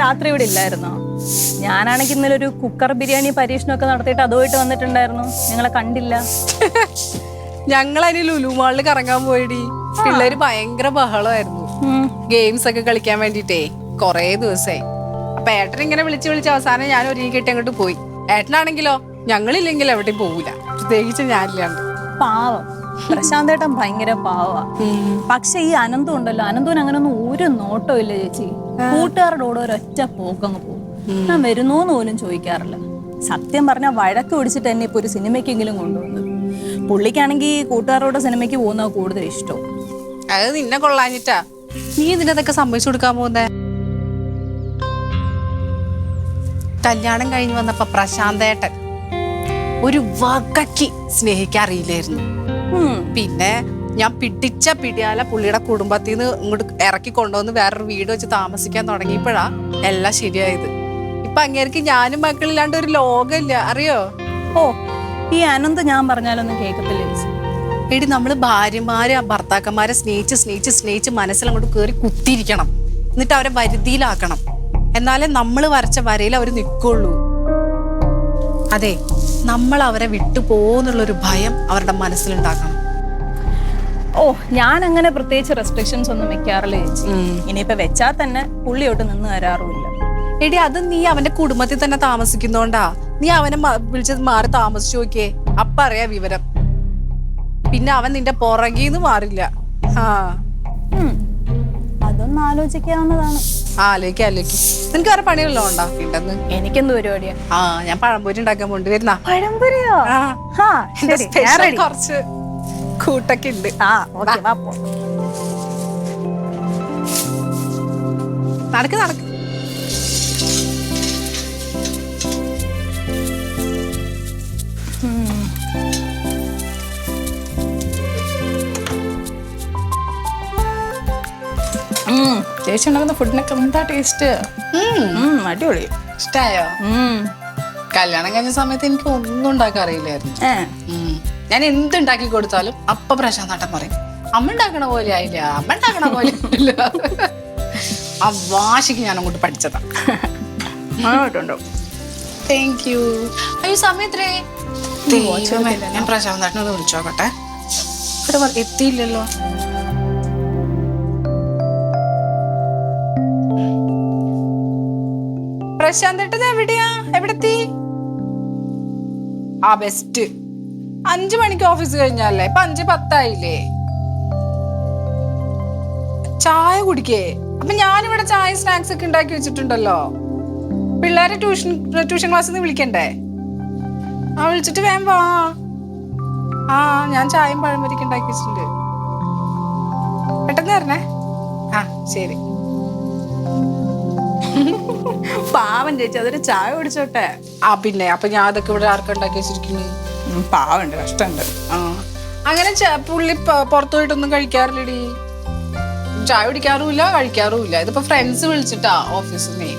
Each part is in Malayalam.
രാത്രി ഇവിടെ ഇല്ലായിരുന്നോ? ഞാനാണെങ്കിൽ ഇന്നലെ ഒരു കുക്കർ ബിരിയാണി പരീക്ഷണമൊക്കെ നടത്തിയിട്ട് അതുമായിട്ട് വന്നിട്ടുണ്ടായിരുന്നു. നിങ്ങളെ കണ്ടില്ല. ഞങ്ങളതിന് ലുലു മാളിൽ കറങ്ങാൻ പോയിടി. പിള്ളേര് ഭയങ്കര ബഹളമായിരുന്നു. ഗെയിംസ് ഒക്കെ കളിക്കാൻ വേണ്ടിട്ടേ കൊറേ ദിവസമായി. അപ്പൊ ഏട്ടൻ ഇങ്ങനെ വിളിച്ച് അവസാനം ഞാൻ ഒരുങ്ങി കെട്ടി അങ്ങോട്ട് പോയി. ഏട്ടനാണെങ്കിലോ ഞങ്ങളില്ലെങ്കിൽ എവിടെയും പോകൂല, പ്രത്യേകിച്ച് ഞാനില്ലാണ്ട്. പാവം പ്രശാന്തേട്ടൻ ഭയങ്കര പാവാ. പക്ഷെ ഈ അനന്തു ഉണ്ടല്ലോ, അനന്തുവിന് അങ്ങനൊന്നും ഒരു നോട്ടവും ഇല്ല ചേച്ചി. കൂട്ടുകാരുടെ കൂടെ ഒരൊറ്റ പോക്കങ്ങ് പോകും. ഞാൻ വരുന്നോന്ന് പോലും ചോദിക്കാറില്ല. സത്യം പറഞ്ഞാൽ വഴക്ക് പിടിച്ചിട്ട് എന്നെ ഇപ്പൊ ഒരു സിനിമയ്ക്കെങ്കിലും കൊണ്ടുവന്നത്. പുള്ളിക്കാണെങ്കിൽ കൂട്ടുകാരോട് സിനിമയ്ക്ക് പോകുന്നത് കൂടുതൽ ഇഷ്ടം. അത് നിന്നെ കൊള്ളാഞ്ഞിട്ടാ. നീ ഇതിനതൊക്കെ സമ്മതിച്ചു കൊടുക്കാൻ പോകുന്നേ? കല്യാണം കഴിഞ്ഞ് വന്നപ്പോ പ്രശാന്തേട്ടൻ ഒരു വകയ്ക്ക് സ്നേഹിക്കാറിയില്ലായിരുന്നു. പിന്നെ ഞാൻ പിടിച്ച പിടിയാല പുള്ളിയുടെ കുടുംബത്തിൽ നിന്ന് ഇങ്ങോട്ട് ഇറക്കി കൊണ്ടുവന്ന് വേറൊരു വീട് വെച്ച് താമസിക്കാൻ തുടങ്ങിയപ്പോഴാ എല്ലാം ശരിയായത്. ഇപ്പൊ അങ്ങേർക്ക് ഞാനും മക്കളില്ലാണ്ട് ഒരു ലോകമില്ല, അറിയോ? ഓ, ഈ അനന്ത് ഞാൻ പറഞ്ഞാലൊന്നും കേൾക്കത്തില്ല ചേച്ചി. എടി, നമ്മള് ഭാര്യമാരെ ഭർത്താക്കന്മാരെ സ്നേഹിച്ച് മനസ്സിലങ്ങോട്ട് കയറി കുത്തിയിരിക്കണം. എന്നിട്ട് അവരെ വരുതിയിലാക്കണം. എന്നാലേ നമ്മൾ വരച്ച വരയിൽ അവർ നിൽക്കുള്ളൂ. അതെ, നമ്മൾ അവരെ വിട്ടു പോകുന്നുള്ളൊരു ഭയം അവരുടെ മനസ്സിലുണ്ടാക്കണം. ഓ, ഞാൻ അങ്ങനെ പ്രത്യേകിച്ച് റെസ്ട്രിക്ഷൻസ് ഒന്നും വെക്കാറില്ല ചേച്ചി. ഇനിയിപ്പോ വെച്ചാൽ തന്നെ പുള്ളിയോട്ട് നിന്ന് തരാറുമില്ല. എടി, അത് നീ അവന്റെ കുടുംബത്തിൽ തന്നെ താമസിക്കുന്നോണ്ടാ. നീ അവനെ വിളിച്ചത് മാറി താമസിച്ചു നോക്കിയേ, അപ്പ അറിയാ വിവരം. പിന്നെ അവൻ നിന്റെ പുറകീന്ന് മാറില്ല. അതൊന്നും ആലോചിക്കാവുന്നതാണ്. ആലോചിക്ക്. നിനക്ക് വേറെ പണിയല്ലോ ഉണ്ടാ വീണ്ടെന്ന്? എനിക്കെന്ത് പരിപാടിയാ? ഞാൻ പഴംപൊരി ഉണ്ടാക്കാൻ കൊണ്ട് വരുന്ന. പഴംപൊരിയോ? കുറച്ച് കൂട്ടൊക്കെ ഉണ്ട്. നടക്ക്. ചേച്ചി ഉണ്ടാക്കുന്ന ഫുഡിനൊക്കെ എന്താ ടേസ്റ്റ്. അടിപൊളി. ഇഷ്ടായോ? കല്യാണം കഴിഞ്ഞ സമയത്ത് എനിക്ക് ഒന്നും ഉണ്ടാക്കാൻ അറിയില്ലായിരുന്നു. ഞാൻ എന്തുണ്ടാക്കി കൊടുത്താലും അപ്പൊ പ്രശാന്തേട്ടൻ പറയും, അമ്മ ഉണ്ടാക്കണ പോലെ ആയില്ല, അമ്മ ഉണ്ടാക്കണ പോലെ ആയില്ല. ആ വാശിക്ക് ഞാൻ അങ്ങോട്ട് പഠിച്ചതാ. Thank you. അയ്യോ, സമയത്രേ? ഞാൻ പ്രശാന്തേട്ടനോട് വിളിച്ചോക്കട്ടെ. ഇവിടെ എത്തിയില്ലല്ലോ. പ്രശാന്തേട്ടൻ എവിടെയാ? എവിടെത്തി? ബെസ്റ്റ്. 5 മണിക്ക് ഓഫീസ് കഴിഞ്ഞല്ലേ? ഇപ്പൊ 5:10 ചായ കുടിക്കേ? അപ്പൊ ഞാനിവിടെ ചായ സ്നാക്സ് ഒക്കെ ഉണ്ടാക്കി വെച്ചിട്ടുണ്ടല്ലോ. പിള്ളേരെ ട്യൂഷൻ ക്ലാസ്സിൽ നിന്ന് വിളിക്കണ്ടേ? വിളിച്ചിട്ട് വേഗം വാ. ഞാൻ ചായയും പഴംപൊരിക്ക് ഉണ്ടാക്കി വെച്ചിട്ടുണ്ട്. പെട്ടെന്ന് തരണേ. ശരി. പാവം ചേച്ചി, അതൊരു ചായ കുടിച്ചോട്ടെ. പിന്നെ അപ്പൊ ഞാൻ അതൊക്കെ ഇവിടെ ആർക്കും ഉണ്ടാക്കി വെച്ചിരിക്കുന്നു. പാവണ്ട്, കഷ്ടമുണ്ട്. അങ്ങനെ പുള്ളി പുറത്തു പോയിട്ടൊന്നും കഴിക്കാറില്ലടി. ചായ കുടിക്കാറുമില്ല, കഴിക്കാറുമില്ല. ഇതിപ്പോ ഫ്രണ്ട്സ് വിളിച്ചിട്ടാ ഓഫീസിൽ നിന്ന്.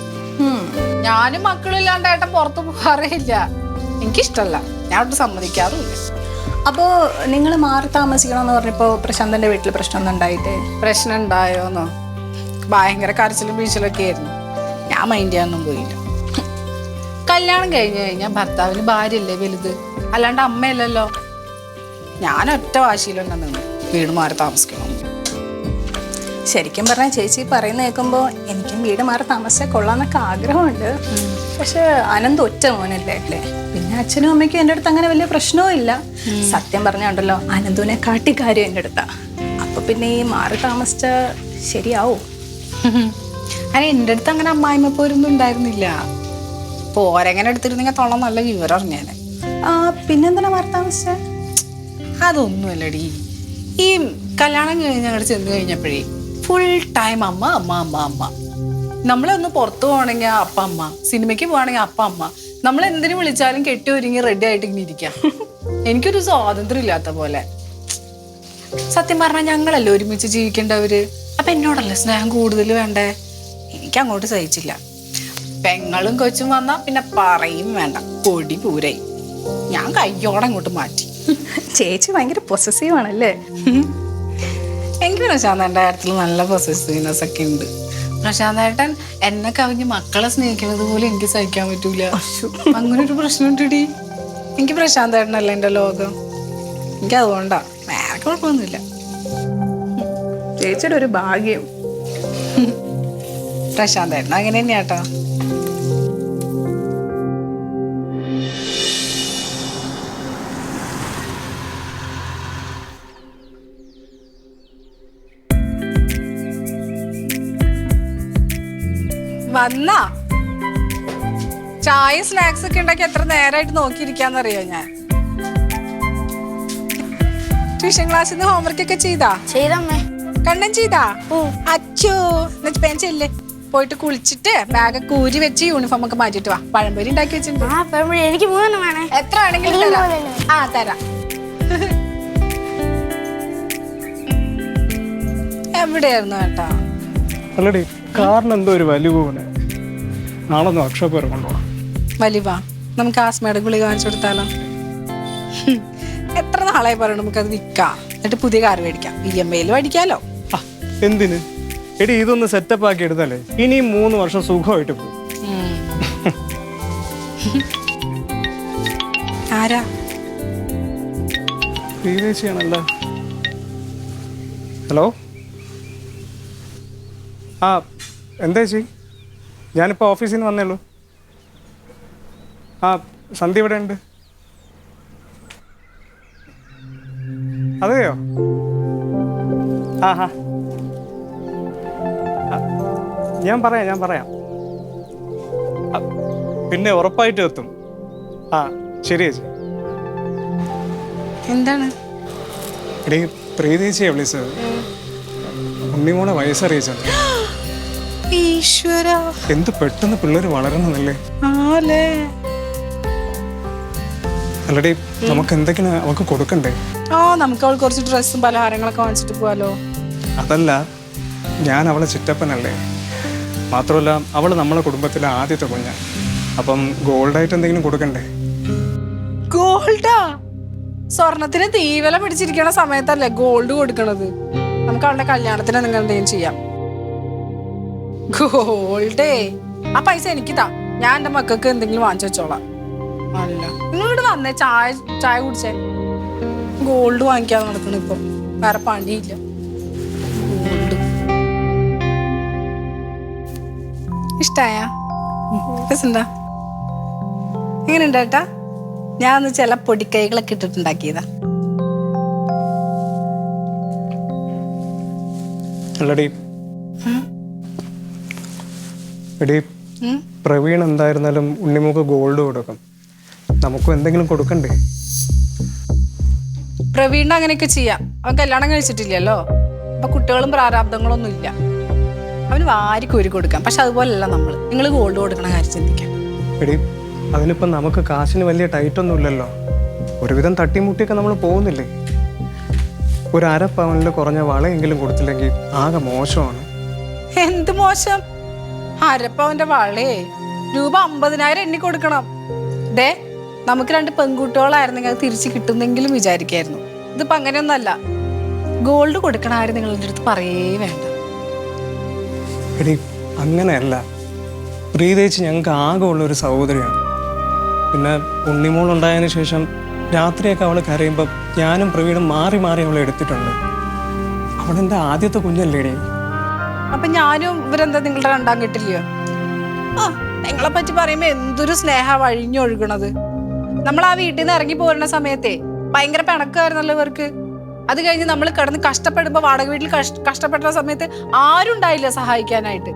ഞാനും മക്കളും ഇല്ലാണ്ട് ഏട്ടൻ പുറത്തു പോകാറില്ല. എനിക്കിഷ്ടല്ല, ഞാൻ അവിടെ സമ്മതിക്കാറുമില്ല. അപ്പോ നിങ്ങൾ മാറി താമസിക്കണമെന്ന് പറഞ്ഞപ്പോ പ്രശാന്തന്റെ വീട്ടിൽ പ്രശ്നമൊന്നും ഉണ്ടായിട്ടേ? പ്രശ്നം ഉണ്ടായോന്നോ? ഭയങ്കര കരച്ചിലും വീഴ്ചലൊക്കെ ആയിരുന്നു. ഞാൻ മൈൻഡ് ചെയ്യാനൊന്നും പോയില്ല. കല്യാണം കഴിഞ്ഞു കഴിഞ്ഞാൽ ഭർത്താവിന് ഭാര്യയല്ലേ വലുത്, അല്ലാണ്ട് അമ്മയല്ലല്ലോ. ഞാൻ ഒറ്റ വാശിയിലുണ്ടെന്ന് നിന്ന് വീട് മാറി താമസിക്കണം. ശരിക്കും പറഞ്ഞാൽ ചേച്ചി പറയുന്ന കേൾക്കുമ്പോൾ എനിക്കും വീട് മാറി താമസിച്ചാൽ കൊള്ളാന്നൊക്കെ ആഗ്രഹമുണ്ട്. പക്ഷെ അനന്ത് ഒറ്റ മോനല്ലേ അല്ലേ? പിന്നെ അച്ഛനും അമ്മയ്ക്കും എൻ്റെ അടുത്ത് അങ്ങനെ വലിയ പ്രശ്നവും ഇല്ല. സത്യം പറഞ്ഞുണ്ടല്ലോ, അനന്തുവിനെ കാട്ടി കാര്യം എൻ്റെ അടുത്താ. അപ്പൊ പിന്നെ ഈ മാറി താമസിച്ച ശരിയാവും. എൻ്റെ അടുത്ത് അങ്ങനെ അമ്മായിമ്മ പോരൊന്നും ഉണ്ടായിരുന്നില്ല. പോരെങ്ങനെ എടുത്തിരുന്നെങ്കിൽ തൊള്ള നല്ല വിവരം അറിഞ്ഞാനെ. പിന്നെന്താ മാറി താമസിച്ച? അതൊന്നുമല്ലടി. ഈ കല്യാണം കഴിഞ്ഞ് ഞങ്ങൾ ചെന്ന് കഴിഞ്ഞപ്പോഴേ ഫുൾ ടൈം അമ്മ അമ്മ അമ്മ അമ്മ. നമ്മളൊന്ന് പുറത്തു പോകണമെങ്കിൽ അപ്പ അമ്മ, സിനിമയ്ക്ക് പോവാണെങ്കിൽ അപ്പ അമ്മ. നമ്മൾ എന്തിനു വിളിച്ചാലും കെട്ടി ഒരുങ്ങി റെഡി ആയിട്ട് ഇങ്ങനെ ഇരിക്കാം. എനിക്കൊരു സ്വാതന്ത്ര്യം ഇല്ലാത്ത പോലെ. സത്യം പറഞ്ഞാൽ ഞങ്ങളല്ലേ ഒരുമിച്ച് ജീവിക്കേണ്ടവര്. അപ്പൊ എന്നോടല്ലേ സ്നേഹം കൂടുതൽ വേണ്ടേ? എനിക്ക് അങ്ങോട്ട് സഹിച്ചില്ല. പെങ്ങളും കൊച്ചും വന്നാ പിന്നെ പറയും വേണ്ട, പൊടി പൂരായി. ഞാൻ കയ്യോടെ അങ്ങോട്ട് മാറ്റി. ചേച്ചി ഭയങ്കര പൊസസീവ് ആണല്ലേ? എനിക്ക് പ്രശാന്തന്റെ കാര്യത്തിൽ നല്ല പൊസസീവ്നെസ് ഒക്കെ ഉണ്ട്. പ്രശാന്തേട്ടൻ എന്നെ കവിഞ്ഞ് മക്കളെ സ്നേഹിക്കുന്നത് പോലെ എനിക്ക് സഹിക്കാൻ പറ്റൂല. അങ്ങനെ ഒരു പ്രശ്നമുണ്ടടി. എനിക്ക് പ്രശാന്തേട്ടനല്ല എന്റെ ലോകം. എനിക്ക് അതുകൊണ്ടാ, വേറെ കുഴപ്പമൊന്നുമില്ല. ചേച്ചിയുടെ ഒരു ഭാഗ്യം. പ്രശാന്തേട്ടൻ അങ്ങനെ തന്നെയാട്ടോ. വന്നാ ചായ സ്നാക്സ് ഒക്കെ ഉണ്ടാക്കി എത്ര നേരമായിട്ട് നോക്കിയിരിക്കാന്നറിയോ ഞാൻ. ട്യൂഷൻ ക്ലാസ്സിൽ നിന്ന് ഹോംവർക്ക് ഒക്കെ ചെയ്താ? ചെയ്തമ്മേ. കണ്ണൻ ചെയ്താ? അച്ചോ എന്നിട്ട് പെൻസില്ലേ പോയിട്ട് കുളിച്ചിട്ട് ബാഗൊക്കെ ഊരി വെച്ച് യൂണിഫോം ഒക്കെ മാറ്റിട്ട് വാ. പഴംപൊരി ഉണ്ടാക്കി വെച്ചിട്ടുണ്ട്. എനിക്ക് 3 വേണേ. എത്ര ആണെങ്കിലും തരാം. ആ തരാം. എവിടെയായിരുന്നു കേട്ടാ? അല്ലടി കാറിന് എന്തോ ഒരു വലിവ് പോലെ. നാളെ ഒന്ന് വർക്ക്ഷോപ്പ് വരെ കൊണ്ടുപോകണം. വലിവാ? നമുക്ക് ആസ്മയുടെ ഗുളിക കാണിച്ചു കൊടുത്താലോ? എത്ര നാളായി പറയണം നമുക്കത് വിൽക്കാം, എന്നിട്ട് പുതിയ കാർ മേടിക്കാം, EMI മേടിക്കാലോ. എന്തിന് എടി, ഇതൊന്ന് സെറ്റപ്പ് ആക്കി എടുത്താലേ ഇനിയും 3 വർഷം സുഖമായിട്ട് പോകും. ആരാ? പ്രീതേച്ചിയാണല്ലോ. ഹലോ. ആ എന്താ ചേച്ചി, ഞാനിപ്പോൾ ഓഫീസിൽ നിന്ന് വന്നേ ഉള്ളൂ. ആ സന്ധ്യ ഇവിടെ ഉണ്ട്. അതെയോ? ആ ഞാൻ പറയാം. പിന്നെ ഉറപ്പായിട്ട് എത്തും. ആ ശരി ചേച്ചി. എന്താണ്? എടീ പ്രീതേച്ചിയെ വിളിച്ചത്. ഉണ്ണിമോളെ വയസ്സറിയിച്ചത്. ഈശ്വര, എന്ത് പെട്ടെന്ന് പിള്ളേര് വളരണന്നല്ലേ. അല്ലടി നമുക്ക് എന്തെങ്കിലും അവൾക്ക് കൊടുക്കണ്ടേ? നമുക്ക് അവൾ കുറച്ച് ഡ്രസ്സും പലഹാരങ്ങളൊക്കെ വാങ്ങിച്ചിട്ട് പോവാലോ. അതല്ല, ഞാൻ അവളെ ചിറ്റപ്പനല്ലേ. മാത്രമല്ല അവള് നമ്മളെ കുടുംബത്തിലെ ആദ്യത്തെ കുഞ്ഞ. അപ്പം ഗോൾഡായിട്ട് എന്തെങ്കിലും കൊടുക്കണ്ടേ? ഗോൾഡാ? സ്വർണത്തിന് തീവല പിടിച്ചിരിക്കണ സമയത്തല്ലേ ഗോൾഡ് കൊടുക്കണത്. നമുക്ക് അവളുടെ കല്യാണത്തിന് നിങ്ങൾ എന്തെങ്കിലും ചെയ്യാം. ഗോൾഡേ? ആ പൈസ എനിക്ക് താ, ഞാൻ എന്റെ മക്കൾക്ക് എന്തെങ്കിലും വാങ്ങിച്ചു വെച്ചോളാം. അല്ല നിങ്ങളിവിടെ വന്നേ, ചായ കുടിച്ചേ. ഗോൾഡ് വാങ്ങിക്കാതെ നടക്കണ ഇപ്പൊ, വേറെ പണിയില്ല. ഗോൾഡ് ഇഷ്ടായ? രസണ്ടാ? എങ്ങനെയുണ്ട് ഏട്ടാ? ഞാൻ ഒന്ന് ചില പൊടിക്കൈകളൊക്കെ ഇട്ടിട്ടുണ്ടാക്കിയതാ. അല്ലടി എടി, പ്രവീൺ എന്തായിരുന്നാലും ഉണ്ണിമോക്ക് ഗോൾഡ് കൊടുക്കും. നമുക്കും എന്തെങ്കിലും കൊടുക്കണ്ടേ? പ്രവീണിന് അങ്ങനെയൊക്കെ ചെയ്യാം. അവൻ കല്യാണം കഴിച്ചിട്ടില്ലല്ലോ, അപ്പൊ കുട്ടികളും പ്രാരാബ്ദങ്ങളൊന്നും ഇല്ല. അവന് വാരിക്കോരി കൊടുക്കാം. പക്ഷെ അതുപോലെയല്ല നിങ്ങൾ ഗോൾഡ് കൊടുക്കണ കാര്യം ചിന്തിക്കാം. എടി അതിനിപ്പം നമുക്ക് കാശിന് വലിയ ടൈറ്റൊന്നും ഇല്ലല്ലോ. ഒരുവിധം തട്ടിമുട്ടിയൊക്കെ നമ്മൾ പോകുന്നില്ലേ. ഒരു 1/2 പവനിൽ കുറഞ്ഞ വളയെങ്കിലും കൊടുത്തില്ലെങ്കിൽ ആകെ മോശമാണ്. എന്ത് മോശം? 1/2 പവന്റെ വളേ രൂപ 50,000 എണ്ണി കൊടുക്കണം. ദേ നമുക്ക് 2 പെൺകുട്ടികളായിരുന്നെങ്കിൽ അത് തിരിച്ച് കിട്ടുന്നെങ്കിലും വിചാരിക്കായിരുന്നു. ഇതിപ്പോ അങ്ങനെയൊന്നല്ല. ഗോൾഡ് കൊടുക്കണ ആരും നിങ്ങളുടെ അടുത്ത് പറയേ വേണ്ട. എടി അങ്ങനെയല്ല, പ്രീതേച്ചി ഞങ്ങൾക്ക് ആകെ ഉള്ളൊരു സഹോദരിയാണ്. പിന്നെ ഉണ്ണിമോളുണ്ടായതിനു ശേഷം രാത്രിയൊക്കെ അവൾ കരയുമ്പോൾ ഞാനും പ്രവീണും മാറി അവളെ എടുത്തിട്ടുണ്ട്. അവളെൻ്റെ ആദ്യത്തെ കുഞ്ഞല്ലേടി. അപ്പൊ ഞാനും ഇവരെന്താ നിങ്ങളുടെ 2ാം കെട്ടില്ലയോ? നിങ്ങളെ പറ്റി പറയുമ്പോ എന്തൊരു സ്നേഹ വഴിഞ്ഞൊഴുകണത്. നമ്മൾ ആ വീട്ടിൽ നിന്ന് ഇറങ്ങി പോരുന്ന സമയത്തെ ഭയങ്കര പിണക്കായിരുന്നല്ലോ ഇവർക്ക്. അത് കഴിഞ്ഞ് നമ്മൾ കിടന്ന് കഷ്ടപ്പെടുമ്പോ, വാടക വീട്ടിൽ കഷ്ടപ്പെട്ട സമയത്ത് ആരും ഉണ്ടായില്ല സഹായിക്കാനായിട്ട്.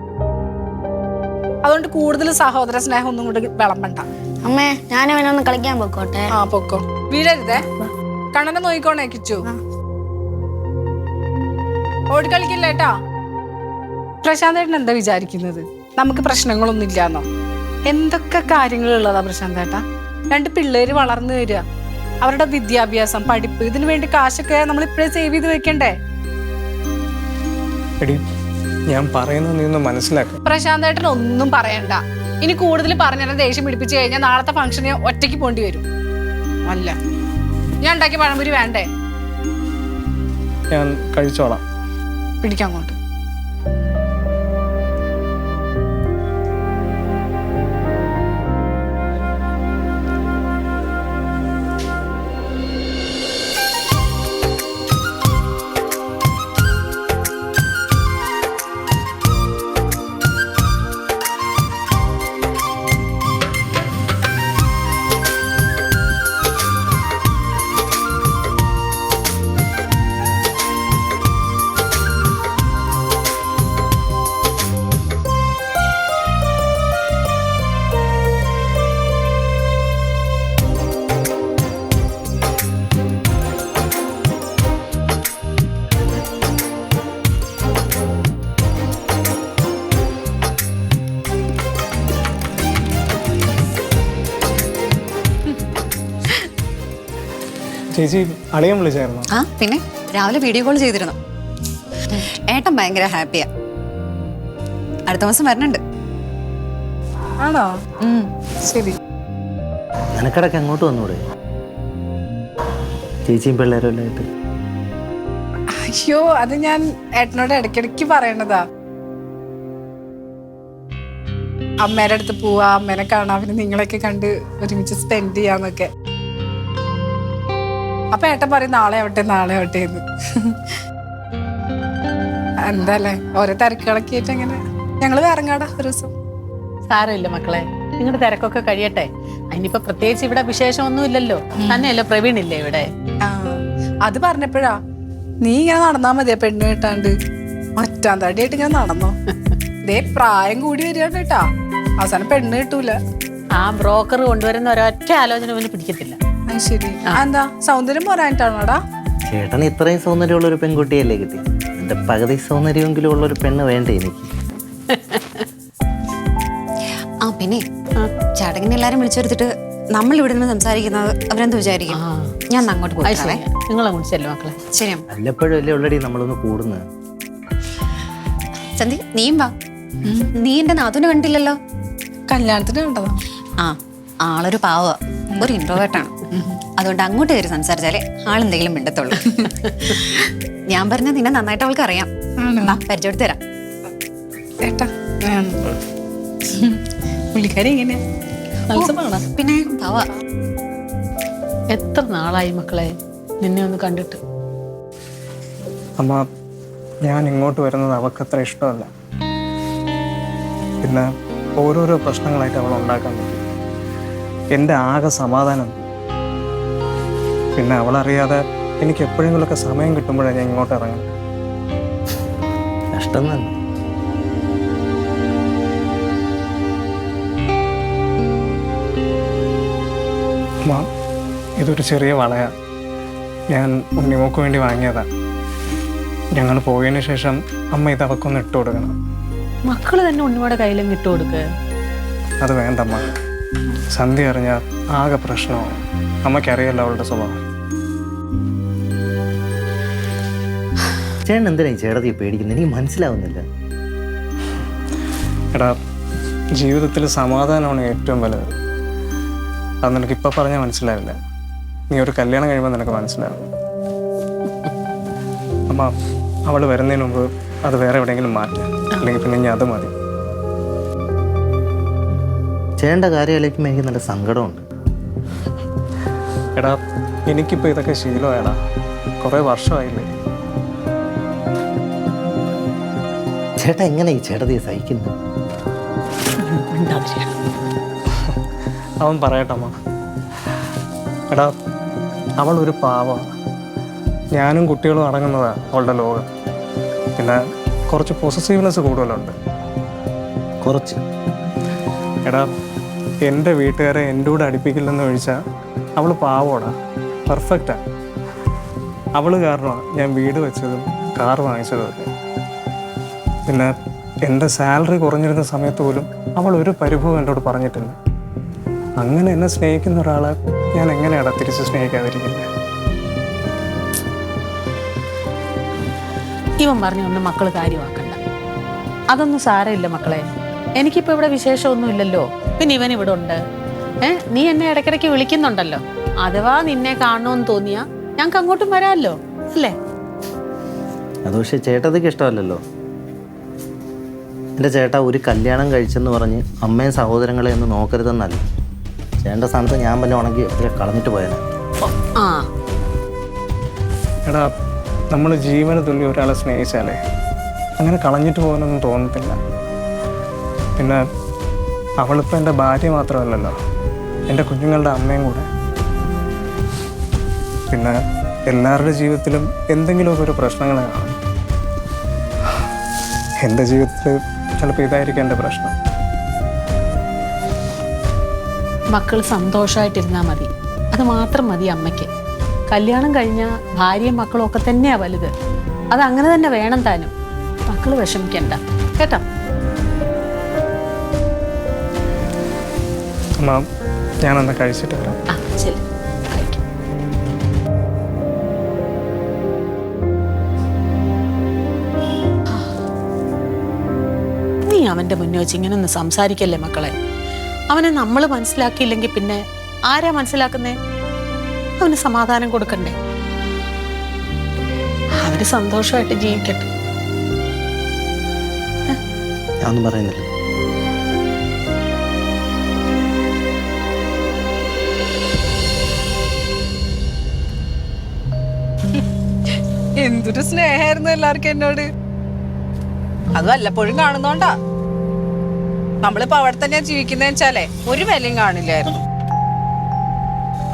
അതുകൊണ്ട് കൂടുതൽ സഹോദര സ്നേഹം ഒന്നും കൂടെ വിളമ്പണ്ട. അമ്മേ ഞാനവനൊന്ന് കളിക്കാൻ പോയിക്കോട്ടെ. പൊക്കോ, വീഴരുതേ. കണ്ണനെ നോയിക്കോണേ കിച്ചു. ഓടിക്കളിക്കില്ലേട്ടാ. പ്രശാന്തേട്ടൻ എന്താ വിചാരിക്കുന്നത്? നമുക്ക് പ്രശ്നങ്ങളൊന്നും ഇല്ലാന്നോ? എന്തൊക്കെ കാര്യങ്ങളുള്ളതാ പ്രശാന്തേട്ടാ. 2 പിള്ളേര് വളർന്നു വരിക, അവരുടെ വിദ്യാഭ്യാസം, പഠിപ്പ്, ഇതിനു വേണ്ടി കാശൊക്കെ നമ്മൾ ഇപ്പോഴേ സേവ് ചെയ്ത് വെക്കണ്ടേ? എടി ഞാൻ പറയുന്നത് നീ ഒന്ന് മനസ്സിലാക്കും. പ്രശാന്തേട്ടൻ ഒന്നും പറയണ്ട. ഇനി കൂടുതൽ പറഞ്ഞാൽ ദേഷ്യം പിടിപ്പിച്ചു കഴിഞ്ഞാൽ നാളത്തെ ഫംഗ്ഷന് ഒറ്റയ്ക്ക് പോണ്ടി വരും. അല്ല ഞാൻ ഉണ്ടാക്കിയ പഴംപൊരി വേണ്ടേ? ഞാൻ കഴിച്ചോളാം. പിടിക്കാൻ കൊണ്ട് ചേച്ചി അളിയൻ വിളിച്ചായിരുന്നോ? ആ പിന്നെ രാവിലെ വീഡിയോ കോൾ ചെയ്തിരുന്നു. ഏട്ടൻ ഭയങ്കര ഹാപ്പിയാ. അടുത്ത മാസം വരണുണ്ട്. ആണോ? ശരി. നിനക്കിടയ്ക്ക് അങ്ങോട്ട് വന്നൂടെ ചേച്ചിയും പിള്ളേരും എല്ലാം ആയിട്ട്? അയ്യോ, അത് ഞാൻ ഏട്ടനോട് ഇടയ്ക്കിടയ്ക്ക് പറയണതാ. അമ്മേടെ അടുത്ത് പോവാ, അമ്മേനെ കാണാം, പിന്നെ നിങ്ങളെയൊക്കെ കണ്ട് ഒരുമിച്ച് സ്പെൻഡ് ചെയ്യാന്നൊക്കെ. അപ്പൊ ഏട്ടൻ പറയും നാളെ ആവട്ടെ എന്ന്. എന്താല്ലേ ഓരോ തിരക്കുകളൊക്കെ ആയിട്ട് അങ്ങനെ ഞങ്ങള് ഇറങ്ങാടാ ഒരു ദിവസം. സാരമില്ല മക്കളെ, നിങ്ങളുടെ തിരക്കൊക്കെ കഴിയട്ടെ. അതിനിപ്പോ പ്രത്യേകിച്ച് ഇവിടെ വിശേഷമൊന്നും ഇല്ലല്ലോ. തന്നെയല്ലോ പ്രവീൺ ഇല്ലേ ഇവിടെ? ആ, അത് പറഞ്ഞപ്പോഴാ നീ ഇങ്ങനെ നടന്നാ മതിയാ പെണ്ണ് കിട്ടാണ്ട് ഒറ്റാം തടിയായിട്ട് ഇങ്ങനെ നടന്നോ. ദേ പ്രായം കൂടി വരികയാണ് കേട്ടാ, അവസാനം പെണ്ണ് കിട്ടൂല. ആ ബ്രോക്കർ കൊണ്ടുവരുന്ന ഒരൊറ്റ ആലോചന അവന് പിടിക്കത്തില്ല. അത് ശരി. എന്താ സൗന്ദര്യം പോരായിട്ടാണോടാ? ചേട്ടന് ഇത്രയും സൗന്ദര്യമുള്ള ഒരു പെൺകുട്ടിയല്ലേ കിട്ടി. എന്റെ പകുതി സൗന്ദര്യമെങ്കിലും ഉള്ള ഒരു പെണ്ണ് വേണ്ടേ എനിക്ക്? ആ പിന്നെ ചടങ്ങിന് എല്ലാരും വിളിച്ചെടുത്തിട്ട് നമ്മൾ ഇവിടെ നിന്ന് സംസാരിക്കുന്നത് അവരെന്ത് വിചാരിക്കും? ഞാൻ അങ്ങോട്ട് പോയിട്ടാവേ. നിങ്ങളെ വിളിച്ചല്ലോ മക്കളെ. ശരി. വല്ലപ്പോഴും അല്ലേ ഉള്ളടി നമ്മളൊന്ന് കൂടുന്നത്. സന്ധി നീയും വാ. നീ എന്റെ നാത്തൂനെ കണ്ടില്ലല്ലോ. കല്യാണത്തിന് കണ്ടതാ. ആ, ആളൊരു പാവ, ഒരു ഇൻട്രോവേർട്ടാണ്. അതുകൊണ്ട് അങ്ങോട്ട് കയറി സംസാരിച്ചാലേ ആളെന്തെങ്കിലും മിണ്ടത്തുള്ളൂ. ഞാൻ പറഞ്ഞ നിന്നെ നന്നായിട്ട് അവൾക്ക് അറിയാം. പരിചയപ്പെടുത്തി തരാം. ഏട്ടാ പുള്ളിക്കാരി എങ്ങനെയാ? പിന്നെ പാവ. എത്ര നാളായി മക്കളെ നിന്നെ ഒന്ന് കണ്ടിട്ട്. അമ്മ, ഞാൻ ഇങ്ങോട്ട് വരുന്നത് അവൾക്കത്ര ഇഷ്ടമല്ല. പിന്നെ ഓരോരോ പ്രശ്നങ്ങളായിട്ട് അവൾ ഉണ്ടാക്കാൻ പറ്റും. എൻ്റെ ആകെ സമാധാനം. പിന്നെ അവളറിയാതെ എനിക്ക് എപ്പോഴെങ്കിലുമൊക്കെ സമയം കിട്ടുമ്പോഴാണ് ഞാൻ ഇങ്ങോട്ട് ഇറങ്ങുന്നത്. കഷ്ടം തന്നെ. അമ്മ, ഇതൊരു ചെറിയ വളയാ. ഞാൻ ഉണ്ണിമോക്ക് വേണ്ടി വാങ്ങിയതാ. ഞങ്ങൾ പോയതിന് ശേഷം അമ്മ ഇത് അവക്കൊന്ന് ഇട്ട് കൊടുക്കണം. മക്കള് തന്നെ ഉണ്ണിയുടെ കയ്യിലും ഇട്ട് കൊടുക്ക്. അത് വേണ്ടമ്മ, സന്ധ്യ അറിഞ്ഞാൽ ആകെ പ്രശ്നമാവും. അമ്മയ്ക്കറിയാലോ അവളുടെ സ്വഭാവം. ചേട്ടൻ എന്തിനാ ഈ ചേട്ടത്തിയെ പേടിക്കുന്നത്? എനിക്ക് മനസ്സിലാവുന്നില്ല. എടാ, ജീവിതത്തിൽ സമാധാനമാണ് ഏറ്റവും വലുത്. അത് നിനക്കിപ്പോൾ പറഞ്ഞാൽ മനസ്സിലാവില്ല. നീ ഒരു കല്യാണം കഴിയുമ്പോൾ നിനക്ക് മനസ്സിലാവും. അമ്മ, അവൾ വരുന്നതിന് മുമ്പ് അത് വേറെ എവിടെയെങ്കിലും മാറ്റാം. അല്ലെങ്കിൽ പിന്നെ ഇനി അത് മതി. ചേട്ടൻ്റെ കാര്യം ആലോചിക്കുമ്പോൾ എനിക്ക് നല്ല സങ്കടമുണ്ട്. എടാ, എനിക്കിപ്പോൾ ഇതൊക്കെ ശീലമായടാ. കുറേ വർഷമായില്ലേ. ചേട്ടാ എങ്ങനെ ഈ ചേട്ടത്തിയെ സഹിക്കുന്നു? അവൻ പറയട്ടമ്മ. എടാ, അവളൊരു പാവമാണ്. ഞാനും കുട്ടികളും അടങ്ങുന്നതാണ് അവളുടെ ലോകം. പിന്നെ കുറച്ച് പൊസസീവ്നെസ് കൂടുതലുണ്ട്. കുറച്ച്. എടാ, എൻ്റെ വീട്ടുകാരെ എൻ്റെ കൂടെ അടുപ്പിക്കില്ലെന്ന് ഒഴിച്ചാൽ അവൾ പാവോടാ, പെർഫെക്റ്റാ. അവൾ കാരണമാണ് ഞാൻ വീട് വെച്ചതും കാർ വാങ്ങിച്ചതും ഒക്കെ. പിന്നെ എൻ്റെ സാലറി കുറഞ്ഞിരുന്ന സമയത്ത് പോലും അവൾ ഒരു പരിഭവം എന്നോട് പറഞ്ഞിട്ടില്ല. അങ്ങനെ എന്നെ സ്നേഹിക്കുന്ന ഒരാളെ ഞാൻ എങ്ങനെയാണ് തിരിച്ച് സ്നേഹിക്കാതിരിക്കുന്നത്? ഇവൻ പറഞ്ഞൊന്നും മക്കള് കാര്യമാക്കണ്ട. അതൊന്നും സാരമില്ല മക്കളെ. എനിക്കിപ്പോ ഇവിടെ വിശേഷമൊന്നും ഇല്ലല്ലോ. പിന്നെ ഇവൻ ഇവിടെ ഉണ്ട്. നീ എന്നെ ഇടയ്ക്കിടയ്ക്ക് വിളിക്കുന്നുണ്ടല്ലോ. അഥവാ നിന്നെ കാണണമെന്ന് തോന്നിയാ ഞങ്ങൾക്ക് അങ്ങോട്ടും വരാമല്ലോ, അല്ലേ? അത് പക്ഷേ ചേട്ടത്തിക്ക് ഇഷ്ടമല്ലല്ലോ. എൻ്റെ ചേട്ടാ ഒരു കല്യാണം കഴിച്ചെന്ന് പറഞ്ഞ് അമ്മയും സഹോദരങ്ങളെ ഒന്നും നോക്കരുതെന്നല്ല. ചേട്ടൻ്റെ സ്ഥാനത്ത് ഞാൻ വല്ല ഉണക്കി കളഞ്ഞിട്ട് പോയാൽ. ആ എടാ, നമ്മൾ ജീവന തുല്യ ഒരാളെ സ്നേഹിച്ചാലേ അങ്ങനെ കളഞ്ഞിട്ട് പോകാനൊന്നും തോന്നത്തില്ല. പിന്നെ അവളിപ്പോൾ എൻ്റെ ഭാര്യ മാത്രമല്ലല്ലോ, എൻ്റെ കുഞ്ഞുങ്ങളുടെ അമ്മയും കൂടെ. പിന്നെ എല്ലാവരുടെ ജീവിതത്തിലും എന്തെങ്കിലുമൊക്കെ ഒരു പ്രശ്നങ്ങളെ കാണും. എൻ്റെ ജീവിതത്തിൽ ചിലപ്പോൾ ഇതായിരിക്കും എൻ്റെ പ്രശ്നം. മക്കൾ സന്തോഷമായിട്ടിരുന്നാൽ മതി. അത് മാത്രം മതി അമ്മയ്ക്ക്. കല്യാണം കഴിഞ്ഞാൽ ഭാര്യയും മക്കളും ഒക്കെ തന്നെയാ വലുത്. അത് അങ്ങനെ തന്നെ വേണം താനും. മക്കള് വിഷമിക്കണ്ട കേട്ടോ. അമ്മ, ഞാനൊന്ന് കഴിച്ചിട്ട് വരാം. ആ ശരി, കഴിക്കാം. അവന്റെ മുന്നിൽ വെച്ച് ഇങ്ങനെ ഒന്ന് സംസാരിക്കല്ലേ മക്കളെ. അവനെ നമ്മൾ മനസ്സിലാക്കിയില്ലെങ്കിൽ പിന്നെ ആരാ മനസ്സിലാക്കുന്നേ? അവന് സമാധാനം കൊടുക്കണ്ടേ? അവര് സന്തോഷമായിട്ട് ജീവിക്കട്ടെ. ഞാനൊന്നും പറയുന്നില്ല. എന്തൊരു സ്നേഹമായിരുന്നു എല്ലാവർക്കും എന്നോട്. അത് വല്ലപ്പോഴും കാണുന്നോണ്ടാ. നമ്മളിപ്പോ അവിടെ തന്നെയാ ജീവിക്കുന്ന വെച്ചാലേ ഒരു വിലയും കാണില്ലായിരുന്നു.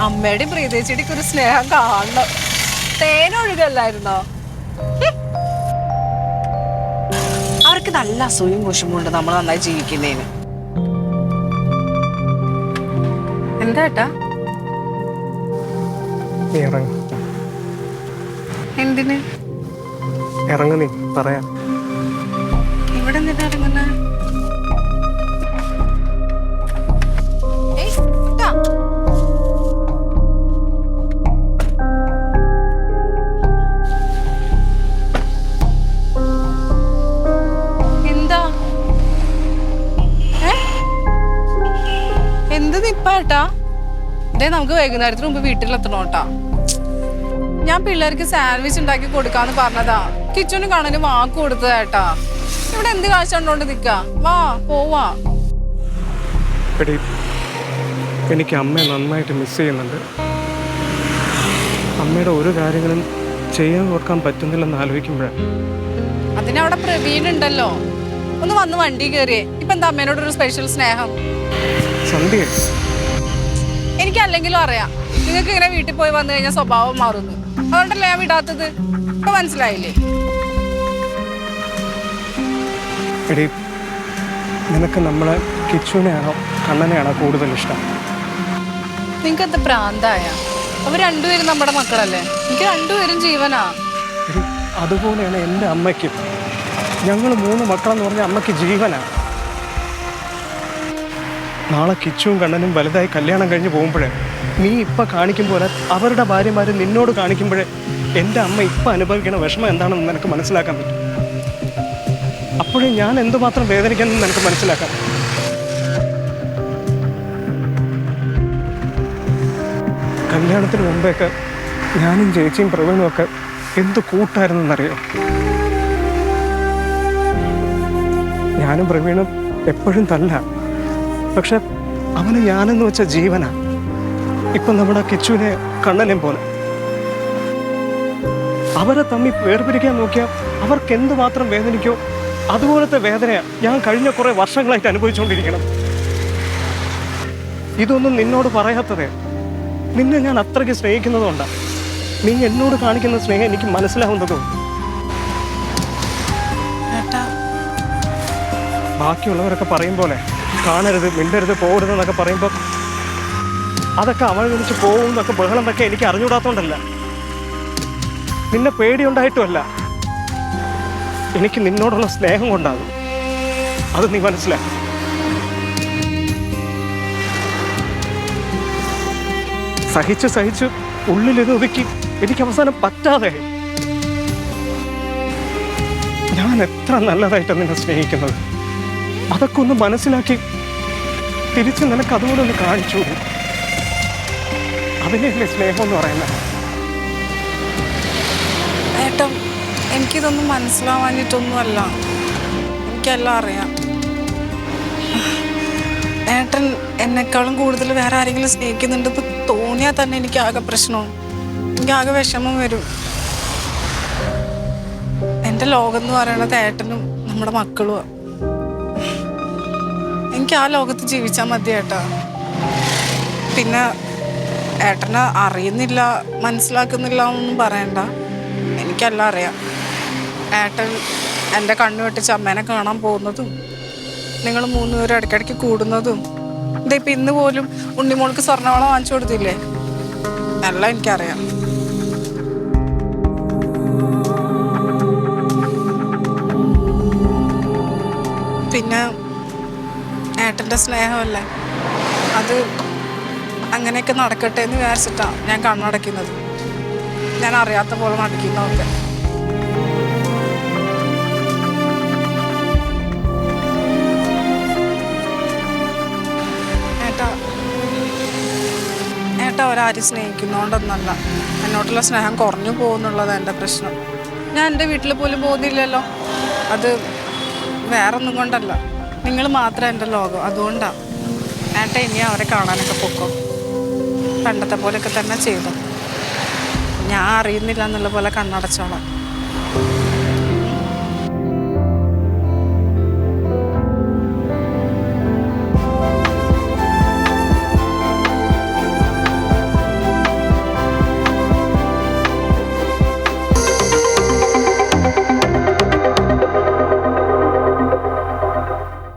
അമ്മയുടെയും പ്രീതേച്ചിയുടെയും ഒരു സ്നേഹം കാണണം. തേനൊഴുകല്ലായിരുന്നോ? അവർക്ക് നല്ല അസൂയും കുശുമുണ്ട് നമ്മൾ നന്നായി ജീവിക്കുന്നതിന്. എന്താ ഏട്ടാ? നീ ഇറങ്ങ. എന്തിന് ഇറങ്ങ, നീ പറയാം. ഇവിടെ എന്തിനാ ഇറങ്ങുന്നെ? എന്താ എന്ത് നിപ്പാട്ടാ? ഇതേ നമുക്ക് വൈകുന്നേരത്തിന് മുമ്പ് വീട്ടിലെത്തണോട്ടാ. ഞാൻ പിള്ളേർക്ക് സാൻഡ്വിച്ച് ഉണ്ടാക്കി കൊടുക്കാന്ന് പറഞ്ഞതാ. കിച്ചനും കാണാനും വാക്ക് കൊടുത്തതാട്ടാ. ഇവിടെ എന്ത് കാശ് കണ്ടോണ്ട് നിക്ക? വാ പോവാ. എടി, എനിക്ക് അമ്മയെ നന്നായിട്ട് മിസ് ചെയ്യുന്നുണ്ട്. അമ്മയുടെ ഒരു കാര്യങ്ങളും ചെയ്യാൻ കൊടുക്കാൻ പറ്റുന്നില്ലെന്ന് ആലോചിക്കുമ്പോഴാണ്. അതിനവിടെ പ്രവീൺ ഉണ്ടല്ലോ. ഒന്ന് വന്ന് വണ്ടി കയറിയേ. ഇപ്പൊ എന്താ അമ്മേനോടൊരു സ്പെഷ്യൽ സ്നേഹം? സന്ധ്യ, എനിക്ക് അല്ലെങ്കിലും അറിയാം നിങ്ങൾക്ക് ഇങ്ങനെ വീട്ടിൽ പോയി വന്നു കഴിഞ്ഞാൽ സ്വഭാവം മാറുന്നു. അതുകൊണ്ടല്ലേ ഞാൻ വിടാത്തത്. ഇപ്പൊ മനസ്സിലായില്ലേ? എടി, നിനക്ക് നമ്മളെ കിച്ചുവിനെയാണോ കണ്ണനെയാണോ കൂടുതൽ ഇഷ്ടം? നിങ്ങൾക്ക് എന്താ പ്രാന്തായ? അവർ രണ്ടുപേരും നമ്മുടെ മക്കളല്ലേ. എനിക്ക് രണ്ടുപേരും ജീവനാ. എടി, അതുപോലെയാണ് എൻ്റെ അമ്മയ്ക്കും. ഞങ്ങൾ 3 മക്കളെന്ന് പറഞ്ഞാൽ അമ്മയ്ക്ക് ജീവനാണ്. നാളെ കിച്ചുവും കണ്ണനും വലുതായി കല്യാണം കഴിഞ്ഞ് പോകുമ്പോഴേ നീ ഇപ്പം കാണിക്കുമ്പോൾ അവരുടെ ഭാര്യമാർ നിന്നോട് കാണിക്കുമ്പോഴേ എൻ്റെ അമ്മ ഇപ്പം അനുഭവിക്കുന്ന വിഷമം എന്താണെന്ന് നിനക്ക് മനസ്സിലാക്കാൻ പറ്റും. അപ്പോഴേ ഞാൻ എന്തുമാത്രം വേദനിക്കാമെന്ന് നിനക്ക് മനസ്സിലാക്കാം. കല്യാണത്തിന് മുമ്പേയൊക്കെ ഞാനും ചേച്ചിയും പ്രവീണും ഒക്കെ എന്ത് കൂട്ടായിരുന്നെന്നറിയോ? ഞാനും പ്രവീണും എപ്പോഴും തല്ല. പക്ഷെ അവന് ഞാനെന്ന് വെച്ച ജീവനാ. ഇപ്പം നമ്മുടെ കിച്ചുവിനെ കണ്ണനെയും പോലെ. അവരെ തമ്മിൽ വേർപിരിക്കാൻ നോക്കിയാൽ അവർക്ക് എന്തുമാത്രം വേദനിക്കോ അതുപോലത്തെ വേദനയാണ് ഞാൻ കഴിഞ്ഞ കുറേ വർഷങ്ങളായിട്ട് അനുഭവിച്ചുകൊണ്ടിരിക്കണം. ഇതൊന്നും നിന്നോട് പറയാത്തതേ. നിന്നെ ഞാൻ അത്രയ്ക്ക് സ്നേഹിക്കുന്നതുകൊണ്ടാണ്. നീ എന്നോട് കാണിക്കുന്ന സ്നേഹം എനിക്ക് മനസ്സിലാവുന്നതും. ബാക്കിയുള്ളവരൊക്കെ പറയും പോലെ കാണരുത്, മിണ്ടരുത്, പോകരുത് എന്നൊക്കെ പറയുമ്പോൾ അതൊക്കെ അവൾ വിളിച്ച് പോകും എന്നൊക്കെ ബഹളം എന്നൊക്കെ എനിക്ക് അറിഞ്ഞുകൂടാത്തോണ്ടല്ല, നിന്നെ പേടിയുണ്ടായിട്ടുമല്ല. എനിക്ക് നിന്നോടുള്ള സ്നേഹം കൊണ്ടാകും. അത് നീ മനസ്സിലാക്കും. സഹിച്ച് ഉള്ളിലിത് ഒതുക്കി എനിക്ക് അവസാനം പറ്റാതെ. ഞാൻ എത്ര നല്ലതായിട്ടാണ് നിന്നെ സ്നേഹിക്കുന്നത്. അതൊക്കെ ഒന്ന് മനസ്സിലാക്കി തിരിച്ച് നിനക്ക് അതുപോലെ ഒന്ന് കാണിച്ചു. അതിനല്ലേ സ്നേഹം എന്ന് പറയുന്നത്. ഏട്ടൻ, എനിക്കിതൊന്നും മനസ്സിലാവാഞ്ഞിട്ടൊന്നുമല്ല. എനിക്കെല്ലാം അറിയാം. ഏട്ടൻ എന്നെക്കാളും കൂടുതൽ വേറെ ആരെങ്കിലും സ്നേഹിക്കുന്നുണ്ടെന്ന് തോന്നിയാൽ തന്നെ എനിക്ക് ആകെ പ്രശ്നവും, എനിക്ക് ആകെ വിഷമം വരും. എൻ്റെ ലോകം എന്ന് പറയണത് ഏട്ടനും നമ്മുടെ മക്കളുമാണ്. എനിക്ക് ആ ലോകത്ത് ജീവിച്ചാൽ മതി ഏട്ടാ. പിന്നെ ഏട്ടനെ അറിയുന്നില്ല, മനസ്സിലാക്കുന്നില്ല എന്നൊന്നും പറയണ്ട. എനിക്കെല്ലാം അറിയാം. ഏട്ടൻ എൻ്റെ കണ്ണു വെട്ടിച്ച് അമ്മേനെ കാണാൻ പോകുന്നതും നിങ്ങൾ 3 പേരും ഇടയ്ക്കിടയ്ക്ക് കൂടുന്നതും ഇതിപ്പോൾ ഇന്ന് പോലും ഉണ്ണിമോൾക്ക് സ്വർണ്ണവള വാങ്ങിച്ചു കൊടുത്തില്ലേ, എല്ലാം എനിക്കറിയാം. പിന്നെ ഏട്ടൻ്റെ സ്നേഹമല്ലേ, അത് അങ്ങനെയൊക്കെ നടക്കട്ടെ എന്ന് വിചാരിച്ചിട്ടാണ് ഞാൻ കണ്ണടയ്ക്കുന്നത്. ഞാൻ അറിയാത്ത പോലെ നടിക്കുന്നതൊക്കെ. സത്യമായിട്ട് അവരാരും സ്നേഹിക്കുന്നതുകൊണ്ടൊന്നല്ല. എന്നോടുള്ള സ്നേഹം കുറഞ്ഞു പോകുന്നുള്ളത് എൻ്റെ പ്രശ്നം. ഞാൻ എൻ്റെ വീട്ടിൽ പോലും പോകുന്നില്ലല്ലോ. അത് വേറൊന്നും കൊണ്ടല്ല, നിങ്ങൾ മാത്രം എൻ്റെ ലോകം. അതുകൊണ്ടാണ്. ഏട്ടാ ഇനി അവരെ കാണാനൊക്കെ പൊക്കോ, പണ്ടത്തെ പോലെയൊക്കെ തന്നെ ചെയ്തു. ഞാൻ അറിയുന്നില്ല എന്നുള്ള പോലെ കണ്ണടച്ചോളാം.